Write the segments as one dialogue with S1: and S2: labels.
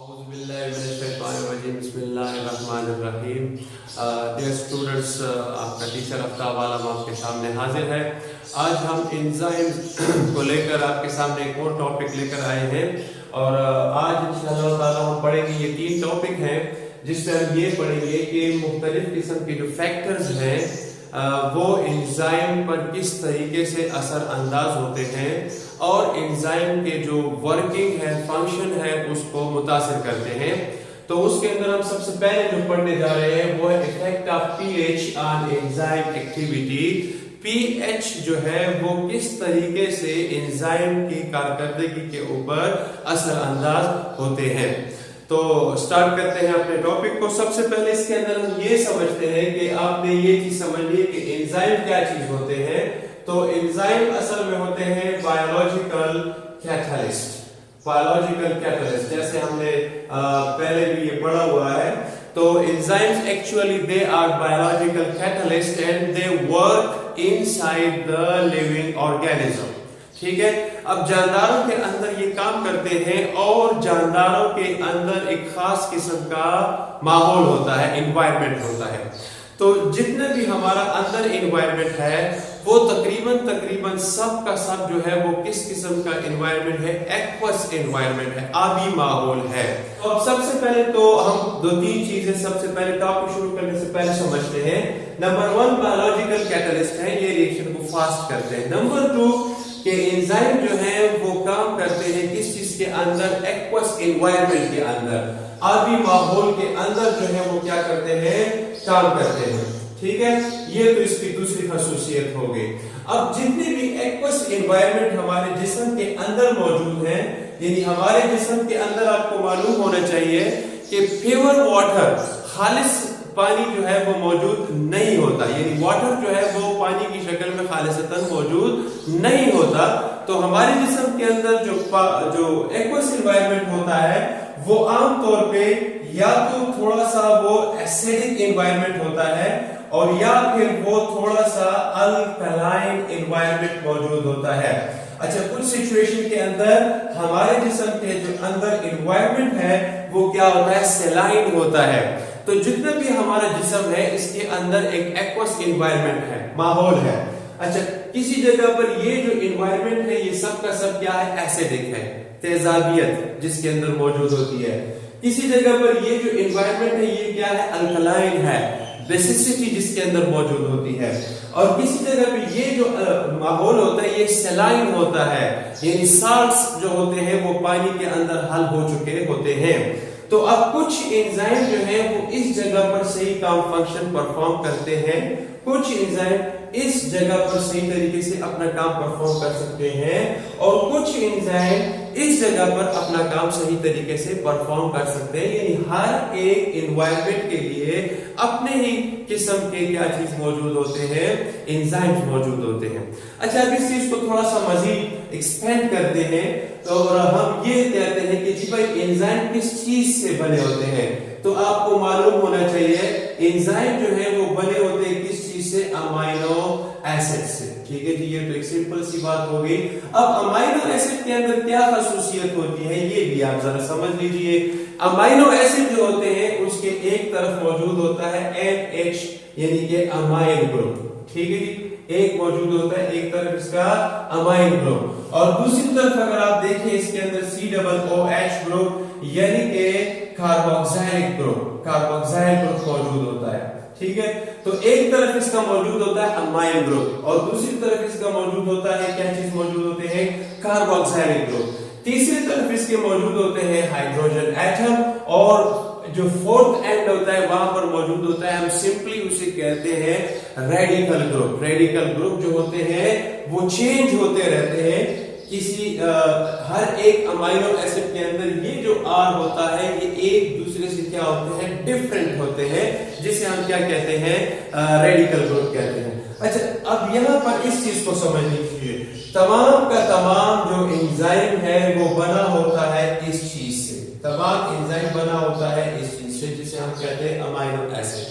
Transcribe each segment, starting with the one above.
S1: बिस्मिल्लाहिर्रहमानिर्रहीम। Dear students, आपका teacher Aftab आलम आपके सामने हाजिर है। आज हम एंजाइम को लेकर आपके सामने एक और टॉपिक लेकर आए हैं और आज इंशाअल्लाह ताला हम पढ़ेंगे। ये 3 टॉपिक हैं जिसमें हम ये पढ़ेंगे कि मुख्तलिफ किस्म के जो फैक्टर्स हैं वो एंजाइम पर किस तरीके से असर अंदाज होते हैं और एंजाइम के जो वर्किंग है, फंक्शन है, उसको मुतासिर करते हैं। तो उसके अंदर हम सबसे पहले जो पढ़ने जा रहे हैं वो है effect of pH on enzyme activity. PH जो है वो किस तरीके से एंजाइम की कारकर्दगी के ऊपर असर अंदाज होते हैं। तो स्टार्ट करते हैं अपने टॉपिक को। सबसे पहले इसके अंदर हम ये समझते हैं कि आपने ये चीज समझ ली कि एंजाइम क्या चीज होते हैं। तो एंजाइम असल में होते हैं बायोलॉजिकल कैटलिस्ट। बायोलॉजिकल कैटलिस्ट जैसे हमने पहले भी ये पढ़ा हुआ है। तो enzymes actually they are biological catalyst and they work inside the living organism. ठीक है, अब जानदारों के अंदर ये काम करते हैं और जानदारों के अंदर एक खास किस्म का माहौल होता है, एनवायरनमेंट होता है। तो जितने भी हमारा अंदर एनवायरनमेंट है वो तकरीबन सब का सब जो है वो किस किस्म का एनवायरनमेंट है, एक्वस एनवायरनमेंट है, आबी माहौल है। तो अब सबसे पहले तो हम 2-3 चीजें सबसे पहले टॉपिक शुरू करने से पहले समझते हैं। नंबर 1 बायोलॉजिकल कैटलिस्ट है, ये रिएक्शन को फास्ट करते हैं। नंबर 2 कि एंजाइम जो है वो काम करते हैं किस चीज के अंदर, एक्वस एनवायरनमेंट के अंदर, आबी माहौल के अंदर जो है वो क्या करते हैं, काम करते हैं। ठीक है, ये तो इसकी दूसरी खासियत हो गई। अब जितने भी एक्वस एनवायरनमेंट हमारे जिस्म के अंदर मौजूद हैं, यानी हमारे जिस्म के अंदर आपको मालूम होना चाहिए कि प्योर वाटर, खालिस पानी जो है वो मौजूद नहीं होता, यानी वाटर जो है वो पानी की शक्ल में खालिसतन मौजूद नहीं होता। तो हमारे जिस्म के अंदर जो एक्वस एनवायरनमेंट होता है वो आमतौर पे या तो थोड़ा सा वो एसिडिक एनवायरनमेंट होता है और या फिर वो थोड़ा सा अल्कलाइन एनवायरनमेंट मौजूद होता है। अच्छा, कुछ सिचुएशन के अंदर हमारे जिस्म के जो अंदर एनवायरनमेंट है वो क्या होता है, सलाइन होता है। तो जितना भी हमारा जिस्म है इसके अंदर एक एक्वस एनवायरनमेंट है, माहौल है। अच्छा, किसी जगह पर ये जो एनवायरनमेंट है ये सब का सब क्या है, एसिडिक है, तेजाबियत जिसके अंदर मौजूद होती है। किसी जगह पर ये जो एनवायरनमेंट है ये क्या है, अल्कलाइन है, बेसिसिटी जिसके अंदर मौजूद होती है। और किसी जगह पे ये जो माहौल होता है ये सलाइन होता है, यानी साल्ट्स जो होते हैं वो पानी के अंदर हल हो चुके होते हैं। तो अब कुछ एंजाइम जो है वो इस जगह पर सही काम फंक्शन परफॉर्म करते हैं, कुछ एंजाइम इस जगह पर सही तरीके से अपना काम परफॉर्म कर सकते हैं और कुछ एंजाइम इस जगह पर अपना काम सही तरीके से परफॉर्म कर सकते हैं। यानी हर एक एनवायरनमेंट के लिए अपने ही किस्म के क्या चीज मौजूद होते हैं, एंजाइम्स मौजूद होते हैं। अच्छा, अब इस चीज को थोड़ा सा मजीद एक्सपेंड करते हैं तो हम ये कहते हैं कि जी भाई एंजाइम किस चीज से बने होते हैं। तो आपको मालूम होना चाहिए एंजाइम जो है वो बने होते हैं किस चीज से, अमाइनो एसिड से। ठीक है जी, ये तो एक सिंपल सी बात हो गई। अब अमाइनो एसिड के अंदर क्या खासियत होती है ये भी आप जरा समझ लीजिए। अमाइनो एसिड जो होते हैं उसके एक तरफ मौजूद होता है NH यानी कि अमाइन ग्रुप। ठीक है जी, एक मौजूद होता है एक तरफ इसका अमाइन ग्रुप और दूसरी तरफ अगर आप देखें इसके अंदर COOH ग्रुप यानी कि कार्बोक्सिलिक ग्रुप मौजूद होता है। ठीक है, तो एक तरफ इसका मौजूद होता है अमाइन ग्रुप और दूसरी तरफ इसका मौजूद होता है क्या चीज मौजूद होते हैं, कार्बोक्सिलिक ग्रुप। तीसरी तरफ इसके मौजूद होते हैं हाइड्रोजन एटम और जो फोर्थ एंड होता है वहां पर मौजूद होता है, हम सिंपली उसे कहते हैं रेडिकल ग्रुप। रेडिकल ग्रुप जो होते हैं वो चेंज होते रहते हैं किसी हर एक अमाइनो एसिड के अंदर। ये जो R होता है ये एक दूसरे से क्या होते हैं, डिफरेंट होते हैं, जिसे हम क्या कहते हैं, रेडिकल ग्रुप कहते हैं। अच्छा, अब यहाँ पर इस चीज को समझ लीजिए, तमाम का तमाम जो एंजाइम है वो बना होता है इस चीज से, तमाम एंजाइम बना होता है इस चीज से जिसे हम कहते हैं अमाइनो एसिड।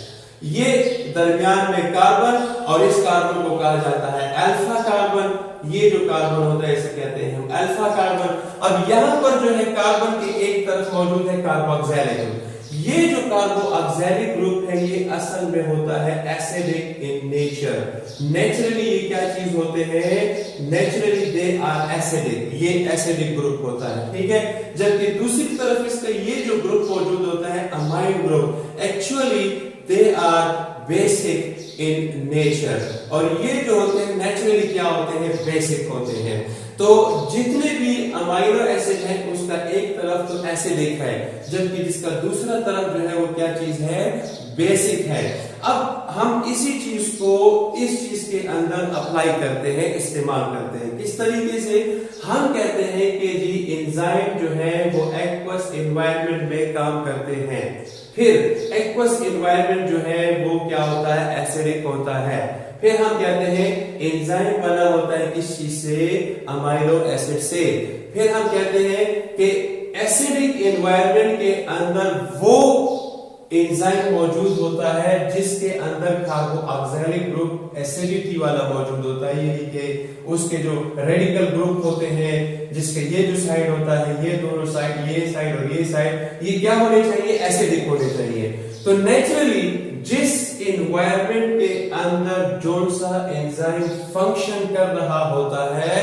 S1: ये दरमियान में कार्बन, और इस कार्बन को कहा जाता है अल्फा कार्बन। ये जो कार्बन होता है इसे कहते हैं हम अल्फा कार्बन। अब यहाँ पर जो है कार्बन के एक तरफ मौजूद है कार्बोक्सिलिक ग्रुप। ये जो कार्बोक्सिलिक ग्रुप है ये असल में होता है एसिडिक इन नेचर। नेचुरली ये क्या चीज होते हैं, नेचुरली दे आर एसिडिक, ये एसिडिक ग्रुप होता है, ठीक है। जबकि दूसरी तरफ इसका ये जो ग्रुप मौजूद होता है amine group, actually they are basic in nature. और ये जो होते हैं नेचुरली क्या होते हैं, बेसिक होते हैं। तो जितने भी अमाइनो एसिड हैं उसका एक तरफ तो एसिडिक है, जबकि जिसका दूसरा तरफ जो है वो क्या चीज है, बेसिक है। अब हम इसी चीज को इस चीज के अंदर अप्लाई करते हैं, इस्तेमाल करते हैं। किस तरीके से, हम कहते हैं कि जी एंजाइम जो है वो एक्वस एनवायरनमेंट में काम करते हैं। फिर एक्वस एनवायरनमेंट जो है वो क्या होता है, एसिडिक होता है। फिर हम कहते हैं एंजाइम बना होता है किस चीज से, अमाइनो एसिड से। फिर हम कहते हैं कि एसिडिक एनवायरनमेंट के अंदर वो एंजाइम मौजूद होता है जिसके अंदर कार्बोक्सिलिक ग्रुप एसिडिटी वाला मौजूद होता है, यानी कि उसके जो रेडिकल ग्रुप होते हैं, जिसके ये जो साइड होता है, ये दोनों साइड, ये साइड और ये साइड, ये क्या होने चाहिए, एसिडिक होने चाहिए। तो नेचुरली जिस एनवायरनमेंट के अंदर जो सा एंजाइम फंक्शन कर रहा होता है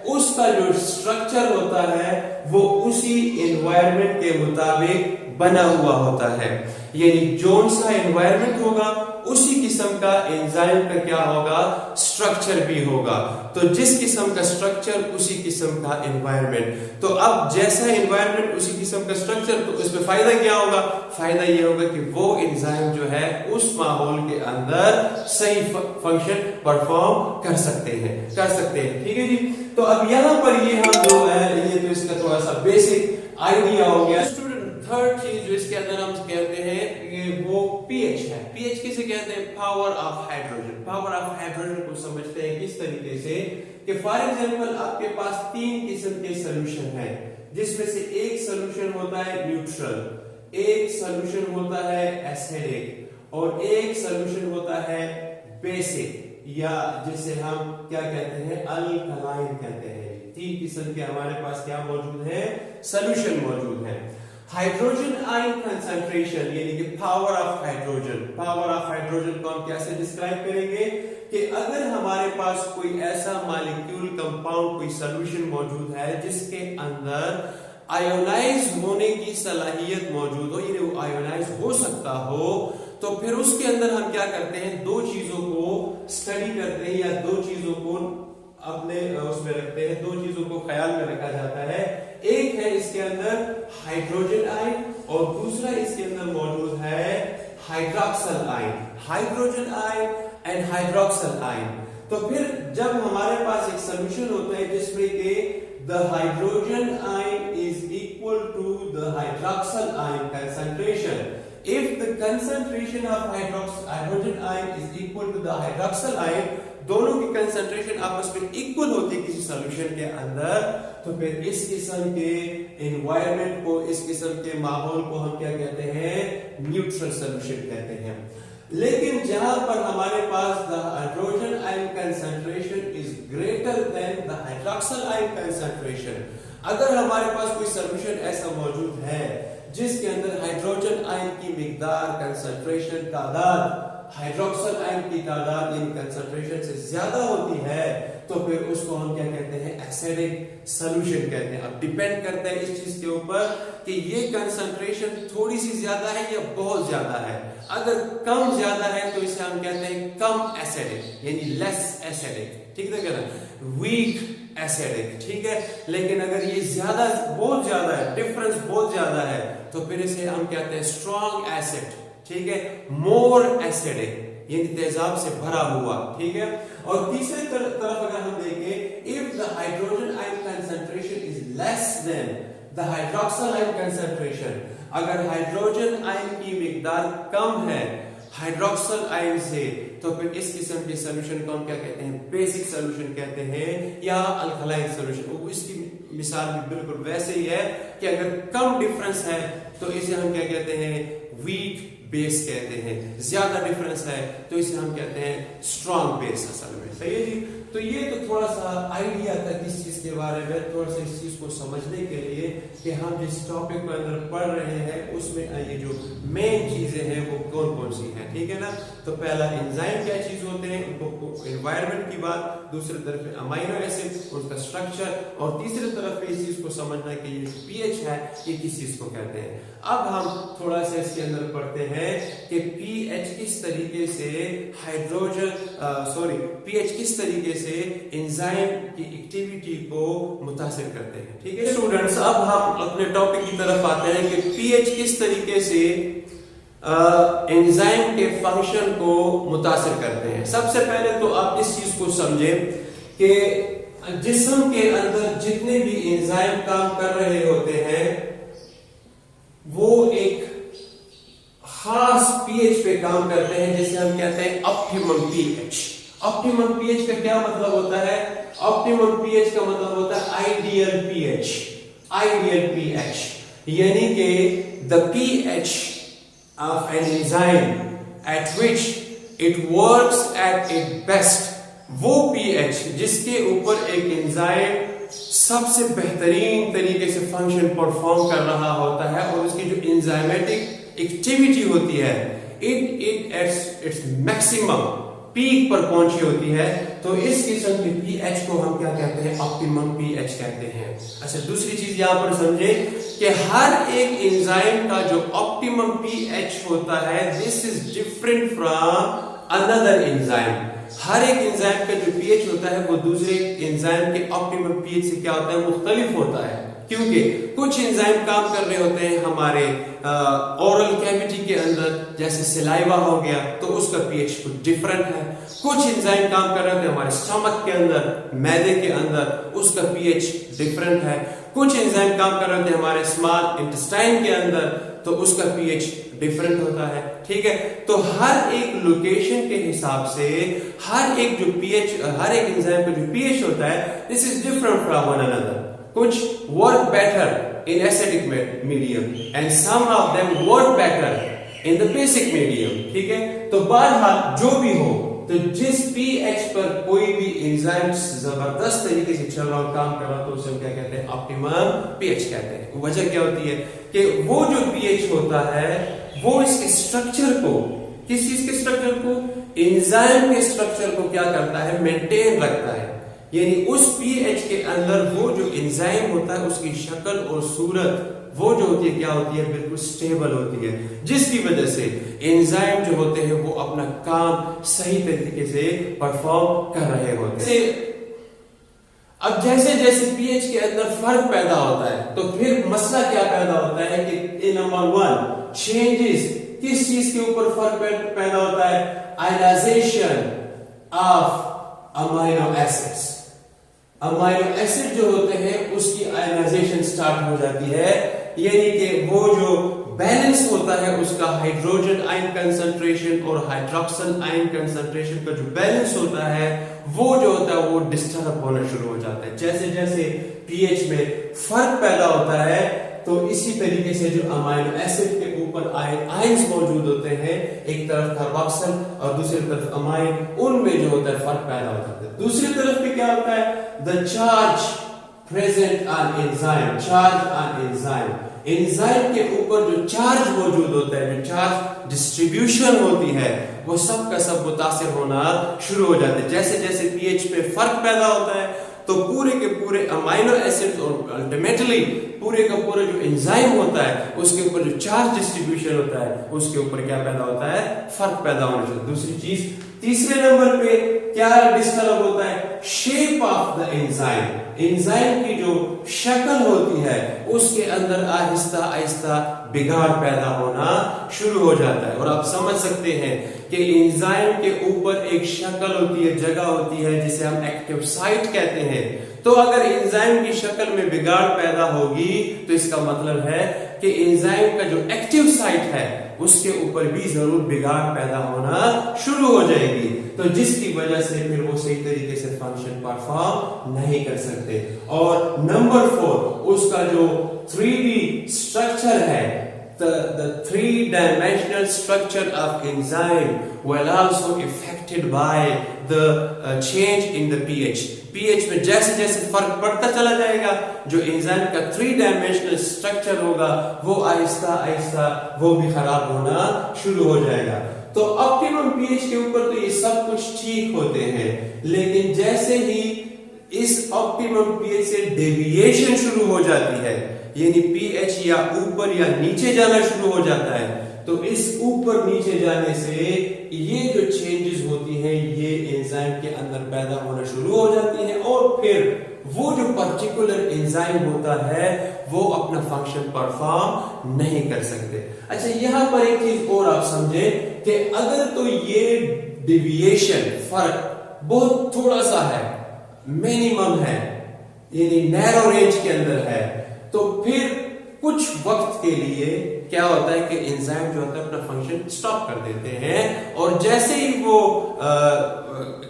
S1: उसका जो स्ट्रक्चर होता है वो उसी एनवायरनमेंट के मुताबिक बना हुआ होता है। यानी जोन सा एनवायरनमेंट होगा उसी किस्म का एंजाइम का क्या होगा, स्ट्रक्चर भी होगा। तो जिस किस्म का स्ट्रक्चर उसी किस्म का एनवायरनमेंट। तो अब जैसा एनवायरनमेंट उसी किस्म का स्ट्रक्चर, तो इसमें फायदा क्या होगा, फायदा ये होगा कि वो एंजाइम जो है उस माहौल के अंदर सही फंक्शन परफॉर्म कर सकते हैं, ठीक है जी। तो अब यहाँ पर ये हम जो है ये तो इसका थोड़ा सा बेसिक आइडिया हो गया। थर्ड चीज जो इसके अंदर हम कहते हैं वो पीएच है। पीएच किसे कहते हैं, power of hydrogen. Power of hydrogen को समझते हैं किस तरीके से कि फॉर एग्जांपल आपके पास 3 किस्म के सॉल्यूशन है, जिसमें से एक सॉल्यूशन होता है न्यूट्रल, एक सॉल्यूशन होता है एसिडिक और एक सॉल्यूशन होता है बेसिक, या जिसे हम क्या कहते हैं, अल्कलाइन कहते हैं। 3 किस्म के हमारे पास क्या मौजूद है, सॉल्यूशन मौजूद है। हाइड्रोजन आयन कंसंट्रेशन यानी कि power of hydrogen, power of hydrogen को हम कैसे डिस्क्राइब करेंगे कि अगर हमारे पास कोई ऐसा मॉलिक्यूल कंपाउंड कोई सॉल्यूशन मौजूद है जिसके अंदर आयोनाइज होने की सलाहियत मौजूद हो, यानी वो आयोनाइज हो सकता हो, तो फिर उसके अंदर हम क्या करते हैं, 2 चीजों को स्टडी करते हैं या 2 चीजों को अपने उसमें रखते हैं, 2 चीजों को ख्याल में रखा जाता है। एक है इसके अंदर हाइड्रोजन आयन और दूसरा इसके अंदर मौजूद है hydroxyl ion, hydrogen ion and hydroxyl ion. तो फिर जब हमारे पास एक सॉल्यूशन होता है जिसमें कि the hydrogen ion is equal to the hydroxyl ion concentration, if the concentration of hydrogen ion is equal to the hydroxyl ion, दोनों की कंसंट्रेशन आपस में इक्वल होती है किसी सॉल्यूशन के अंदर, तो फिर इस किस्म के एनवायरनमेंट को, इस किस्म के माहौल को हम क्या कहते हैं, न्यूट्रल सॉल्यूशन कहते हैं। लेकिन जहां पर हमारे पास the hydrogen ion concentration is greater than the hydroxyl ion concentration, अगर हमारे पास कोई सॉल्यूशन ऐसा मौजूद है जिसके अंदर हाइड्रोजन आयन की मिकदार, कंसंट्रेशन, तादाद हाइड्रोक्सल आयन की तादाद इन कंसंट्रेशन से ज्यादा होती है, तो फिर उसको हम क्या कहते हैं, एसिडिक सॉल्यूशन कहते हैं। अब डिपेंड करता है इस चीज के ऊपर कि ये कंसंट्रेशन थोड़ी सी ज्यादा है या बहुत ज्यादा है। अगर कम ज्यादा है तो इसे हम कहते हैं कम एसिडिक, यानी लेस एसिडिक, ठीक है ना, वीक एसिडिक, ठीक है। लेकिन अगर ये ज्यादा, बहुत ज्यादा है, डिफरेंस बहुत ज्यादा है, तो फिर इसे हम कहते हैं स्ट्रॉन्ग एसिड, ठीक है, मोर एसिडिक, यानी तेजाब से भरा हुआ, ठीक है। और तीसरे तरफ अगर हम देखें, if the hydrogen ion concentration is less than the hydroxyl ion concentration, अगर हाइड्रोजन आयन की मिकदार कम है हाइड्रोक्सल आयन से, तो फिर इस किस्म के सॉल्यूशन को हम क्या कहते हैं, बेसिक सॉल्यूशन कहते हैं या अल्कलाइन सॉल्यूशन। इसकी मिसाल भी बिल्कुल वैसे ही है कि अगर कम डिफरेंस है तो इसे हम क्या कहते हैं, वीक बेस कहते हैं, ज्यादा डिफरेंस है तो इसे हम कहते हैं स्ट्रॉन्ग बेस असल में। सही है जी। तो ये तो थोड़ा सा आइडिया था किस चीज के बारे में, थोड़ा सा इस चीज को समझने के लिए कि हम जिस टॉपिक को अंदर पढ़ रहे हैं उसमें ये जो मेन चीजें हैं वो कौन कौन सी हैं, ठीक है ना। तो पहला एंजाइम क्या चीज होते हैं, उनको एनवायरनमेंट की बात, दूसरी तरफ अमीनो एसिड उसका स्ट्रक्चर, और तीसरी तरफ इस चीज को समझना कि ये पीएच है ये किस चीज को कहते हैं। अब हम थोड़ा सा इसके अंदर पढ़ते हैं कि पीएच किस तरीके से पीएच किस तरीके से एंजाइम की एक्टिविटी को मुतासिर करते हैं, ठीक है स्टूडेंट्स। अब हम अपने टॉपिक की तरफ आते हैं कि पीएच किस तरीके से एंजाइम के फंक्शन को मुतासिर करते हैं। सबसे पहले तो आप इस चीज को समझें कि जिस्म के अंदर जितने भी एंजाइम काम कर रहे होते हैं वो एक खास पीएच पे काम करते हैं, जिसे हम कहते हैं ऑप्टिमम पीएच। ऑप्टिमम पीएच का क्या मतलब होता है? ऑप्टिमम पीएच का मतलब होता है आइडियल पीएच। आइडियल पीएच यानी कि the pH of an enzyme eight which it works at it best, वो पीएच जिसके ऊपर एक एंजाइम सबसे बेहतरीन तरीके से फंक्शन परफॉर्म कर रहा होता है और उसकी जो एंजाइमेटिक एक्टिविटी होती है इट्स मैक्सिमम पीक पर पहुंची होती है, तो इस किस्म के पीएच को हम क्या कहते हैं? ऑप्टिमम पीएच कहते हैं। अच्छा, दूसरी चीज यहां पर समझे कि हर एक एंजाइम का जो ऑप्टिमम पीएच होता है this is different from another enzyme. हर एक एंजाइम का जो पीएच होता है वो दूसरे एंजाइम के ऑप्टिमम पीएच से क्या होता है? मुख्तलिफ होता है, क्योंकि कुछ एंजाइम काम कर रहे होते हैं हमारे ओरल कैविटी के अंदर, जैसे सलाइवा हो गया तो उसका पीएच कुछ डिफरेंट है। कुछ एंजाइम काम कर रहे होते हैं हमारे स्टमक के अंदर, मैदे के अंदर, उसका पीएच डिफरेंट है। कुछ एंजाइम काम कर रहे होते हैं हमारे स्मॉल इंटेस्टाइन के अंदर, तो उसका पीएच डिफरेंट होता है, ठीक है। तो हर एक लोकेशन के हिसाब से हर एक जो पीएच, हर एक एंजाइम का जो पीएच होता है this is different from one another. कुछ work better in acidic medium and some of them work better in the basic medium, ठीक है। तो बहरहाल जो भी हो, तो जिस पीएच पर कोई भी एंजाइम जबरदस्त तरीके से चल रहा हो, काम कर रहा हो, तो उसे हम क्या कहते हैं? ऑप्टिमम पीएच कहते हैं। वजह क्या होती है कि वो जो पीएच होता है वो इसके स्ट्रक्चर को, किस चीज के स्ट्रक्चर को? एंजाइम के स्ट्रक्चर को क्या करता है? मेंटेन रखता है। यानी उस पीएच के अंदर वो जो एंजाइम होता है उसकी शक्ल और सूरत वो जो होती है क्या होती है? बिल्कुल स्टेबल होती है, जिसकी वजह से एंजाइम जो होते हैं वो अपना काम सही तरीके से परफॉर्म कर रहे होते हैं। अब जैसे जैसे पीएच के अंदर फर्क पैदा होता है तो फिर मसला क्या पैदा होता है कि नंबर 1 चेंजेस, किस चीज के ऊपर फर्क पैदा होता है? Ionization of amino acids. Amino acid जो होते हैं उसकी आयनाइजेशन स्टार्ट हो जाती है, यानी कि वो जो बैलेंस होता है उसका हाइड्रोजन आयन कंसंट्रेशन और हाइड्रोक्सिल आयन कंसंट्रेशन का जो बैलेंस होता है वो जो होता है वो डिस्टर्ब होना शुरू हो जाता है। जैसे जैसे पीएच में फर्क पैदा होता है तो इसी तरीके से जो अमीनो एसिड के ऊपर आयंस मौजूद होते हैं, एक तरफ कार्बोक्सिल और दूसरी तरफ अमाइन, उनमें जो होता है फर्क पैदा हो जाता है। दूसरी तरफ पे क्या होता है? The charge present on enzyme, charge on enzyme, enzyme के ऊपर जो चार्ज मौजूद होता है, जो चार्ज डिस्ट्रीब्यूशन होती है, वो सब का सब मुतासिर होना शुरू हो जाते हैं। जैसे जैसे पीएच पे फर्क पैदा होता है तो पूरे के पूरे अमीनो एसिड्स और अल्टीमेटली पूरे का पूरा जो एंजाइम होता है उसके ऊपर जो चार्ज डिस्ट्रीब्यूशन होता है उसके ऊपर क्या पैदा होता है? फर्क पैदा होना चाहिए। दूसरी चीज, तीसरे नंबर पे क्या डिस्टर्ब होता है? Shape of the enzyme. Enzyme की जो शक्ल होती है उसके अंदर आहिस्ता आहिस्ता बिगाड़ पैदा होना शुरू हो जाता है। और आप समझ सकते हैं कि एंजाइम के ऊपर एक शक्ल होती है, जगह होती है जिसे हम एक्टिव साइट कहते हैं। तो अगर एंजाइम की शक्ल में बिगाड़ पैदा होगी तो इसका मतलब है कि एंजाइम का जो एक्टिव साइट है उसके ऊपर भी जरूर बिगाड़ पैदा होना शुरू हो जाएगी, तो जिसकी वजह से फिर वो सही तरीके से फंक्शन परफॉर्म नहीं कर सकते। और नंबर 4 उसका जो 3D स्ट्रक्चर है, the three-dimensional structure of enzyme will also affected by the change in the pH. pH में जैसे जैसे फर्क पड़ता चला जाएगा, जो एंजाइम का थ्री डायमेंशनल स्ट्रक्चर होगा वो आहिस्ता आहिस्ता वो भी खराब होना शुरू हो जाएगा। तो ऑप्टिमम पीएच के ऊपर तो ये सब कुछ ठीक होते हैं, लेकिन जैसे ही इस ऑप्टिमम पीएच से डेविएशन शुरू हो जाती है, यानी पीएच या ऊपर या नीचे जाना शुरू हो जाता है, तो इस ऊपर नीचे जाने से ये जो चेंजेस होती हैं ये एंजाइम के अंदर पैदा होना शुरू हो जाती हैं, और फिर वो जो पर्टिकुलर एंजाइम होता है वो अपना फंक्शन परफॉर्म नहीं कर सकते। अच्छा, यहां पर एक चीज और आप समझे कि अगर तो ये डेविएशन फर्क बहुत थोड़ा सा है, मिनिमम है, यानी नैरो रेंज के अंदर है, तो फिर कुछ वक्त के लिए क्या होता है कि एंजाइम जो होता है अपना फंक्शन स्टॉप कर देते हैं, और जैसे ही वो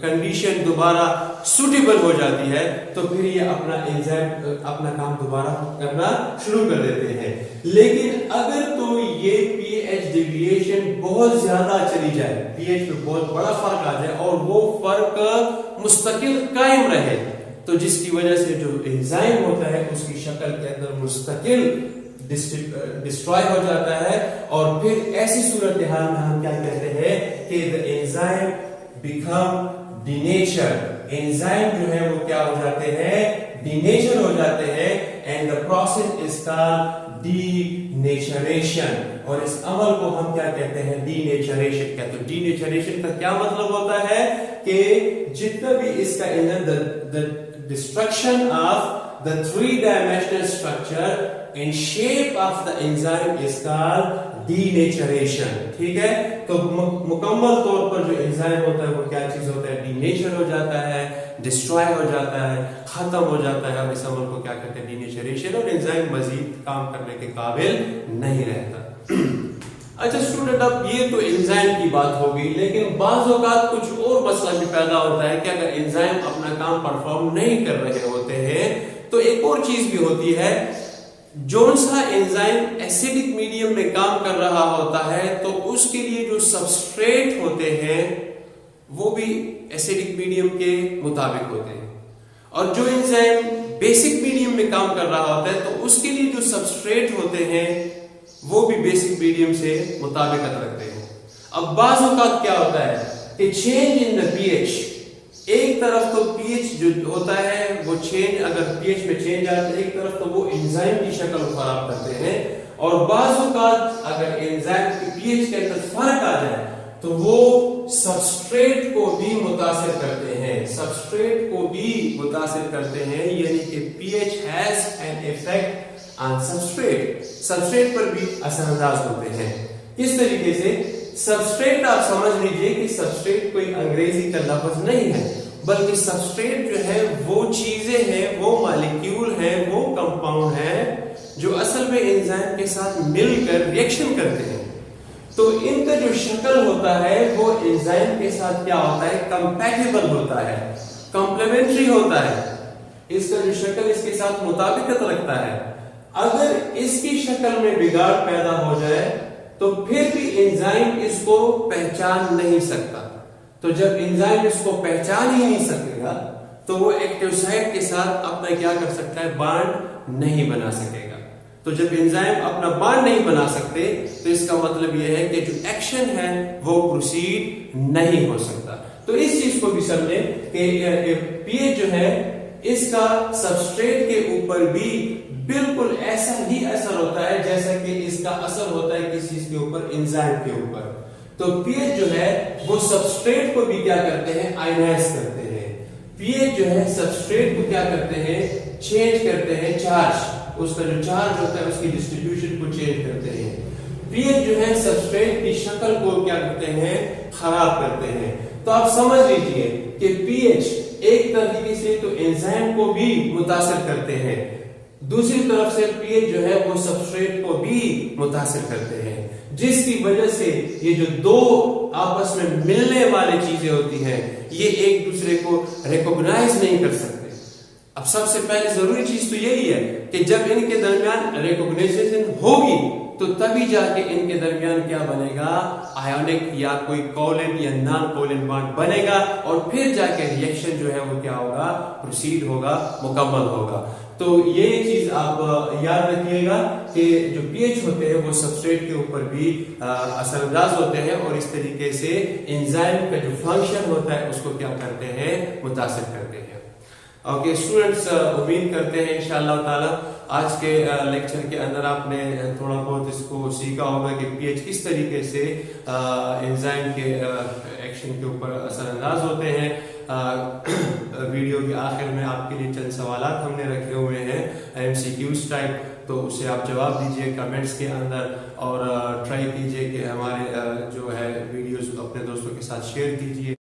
S1: कंडीशन दोबारा सुटेबल हो जाती है तो फिर ये अपना एंजाइम अपना काम दोबारा करना शुरू कर देते हैं। लेकिन अगर तो ये पीएच डेविएशन बहुत ज्यादा चली जाए, पीएच में बहुत बड़ा फर्क आ जाए और वो फर्क मुस्तकिल कायम रहे, तो जिसकी वजह से जो एंजाइम होता है उसकी शक्ल के अंदर मुस्तकिल डिस्ट्रॉय हो जाता है, और फिर ऐसी सूरत हाल में हम क्या कहते हैं कि the enzyme become denature. Enzyme जो है वो क्या हो जाते हैं, डिनेचर हो जाते हैं, and the process is called denaturation. और इस अमल को हम क्या कहते हैं, डीनेचरेशन कहते हैं। डीनेचरेशन का क्या मतलब होता है कि जितना भी इसका the destruction of the three-dimensional structure and shape of the enzyme is called denaturation। ठीक है, तो मुकम्मल तौर पर जो एंजाइम होता है वो क्या चीज होता है, डीनेचर हो जाता है, डिस्ट्रॉय हो जाता है, खत्म हो जाता है, और इस अमल को क्या कहते हैं, डीनेचरेशन, और एंजाइम मजीद काम करने के काबिल नहीं रहता। अच्छा स्टूडेंट, अब ये तो एंजाइम की बात होगी, लेकिन बाज़ औक़ात कुछ और मसला भी पैदा होता है कि अगर एंजाइम अपना काम परफॉर्म नहीं कर रहे होते हैं तो एक और चीज भी होती है, जोन सा एंजाइम एसिडिक मीडियम में काम कर रहा होता है तो उसके लिए जो सबस्ट्रेट होते हैं वो भी एसिडिक मीडियम के मुताबिक होते हैं, और जो एंजाइम बेसिक मीडियम में काम कर रहा होता है तो उसके लिए जो सबस्ट्रेट होते हैं वो भी बेसिक मीडियम से मुताबिकत रखते हैं। अब बाज़ औक़ात क्या होता है कि चेंज इन द पीएच, एक तरफ तो पीएच जो होता है वो चेंज, अगर पीएच में चेंज आता है एक तरफ तो वो एंजाइम की शक्ल खराब करते हैं, और बाज़ औक़ात अगर एंजाइम की पीएच के अंदर फर्क आ जाए तो वो सबस्ट्रेट को भी मुतासिर करते हैं, सबस्ट्रेट को भी मुतासिर करते हैं, यानी कि pH has an effect on substrate, substrate पर भी असरअंदाज होते हैं। किस तरीके से? सबस्ट्रेट आप समझ लीजिए कि सबस्ट्रेट कोई अंग्रेजी का लफ्ज नहीं है, बल्कि सबस्ट्रेट जो है वो चीजें हैं, वो मॉलिक्यूल हैं, वो कंपाउंड हैं जो असल में एंजाइम के साथ मिलकर रिएक्शन करते हैं। तो इनका जो शक्ल होता है वो एंजाइम के साथ क्या होता है, कंपैटिबल होता है, कॉम्प्लीमेंट्री होता है, इसका जो शक्ल इसके साथ मुताबिकत रखता है। अगर इसकी शक्ल में बिगाड़ पैदा हो जाए तो फिर भी एंजाइम इसको पहचान नहीं सकता, तो जब एंजाइम इसको पहचान ही नहीं सकेगा तो वो एक्टिव साइट के साथ अपना क्या कर सकता है, बॉन्ड नहीं बना सकेगा। तो जब एंजाइम अपना बॉन्ड नहीं बना सकते तो इसका मतलब यह है कि जो एक्शन है वो प्रोसीड नहीं हो सकता। तो इस चीज को भी समझे कि पीएच जो है इसका सबस्ट्रेट के ऊपर भी बिल्कुल ऐसा ही असर होता है जैसा कि इसका असर होता है किस चीज के ऊपर, एंजाइम के ऊपर। तो पीएच जो है वो सबस्ट्रेट को भी क्या करते हैं, आयनाइज करते हैं। पीएच जो है सबस्ट्रेट को क्या करते हैं, चेंज करते हैं, चार्ज, उसका जो चार्ज होता है उसकी डिस्ट्रीब्यूशन को चेंज करते हैं। पीएच जो है सबस्ट्रेट की शक्ल को क्या करते हैं, खराब करते हैं। तो आप समझ लीजिए कि पीएच एक तरीके से तो एंजाइम को भी मुतासिर करते हैं, दूसरी तरफ से पीएच जो है वो सबस्ट्रेट को भी मुतासिर करते हैं, जिसकी वजह से ये जो दो आपस में मिलने वाली चीजें होती हैं ये एक दूसरे को रिकॉग्नाइज नहीं कर सकते। अब सबसे पहले जरूरी चीज तो यही है कि जब इनके दरमियान रिकॉग्नाइजेशन होगी तो तभी जाके इनके दरमियान क्या बनेगा, आयोनिक या कोई कोवलेंट या नॉन कोवलेंट बॉन्ड बनेगा और फिर जाके रिएक्शन जो है वो क्या होगा, प्रोसीड होगा, मुकम्मल होगा। तो ये चीज आप याद रखिएगा कि जो पीएच होते हैं वो सबस्ट्रेट के ऊपर भी असरअंदाज होते हैं और इस तरीके से एंजाइम का जो फंक्शन होता है उसको क्या करते हैं, मुतासिर करते हैं। ओके स्टूडेंट्स, उम्मीद करते हैं इंशाअल्लाह ताला आज के लेक्चर के अंदर आपने थोड़ा बहुत इसको सीखा होगा कि पीएच किस तरीके से एंजाइम के एक्शन के ऊपर असरअंदाज होते हैं। वीडियो के आखिर में आपके लिए चंद सवालात हमने रखे हुए हैं MCQs टाइप, तो उसे आप जवाब दीजिए कमेंट्स के अंदर और ट्राई कीजिए कि हमारे जो है वीडियोस अपने दोस्तों के साथ शेयर कीजिए।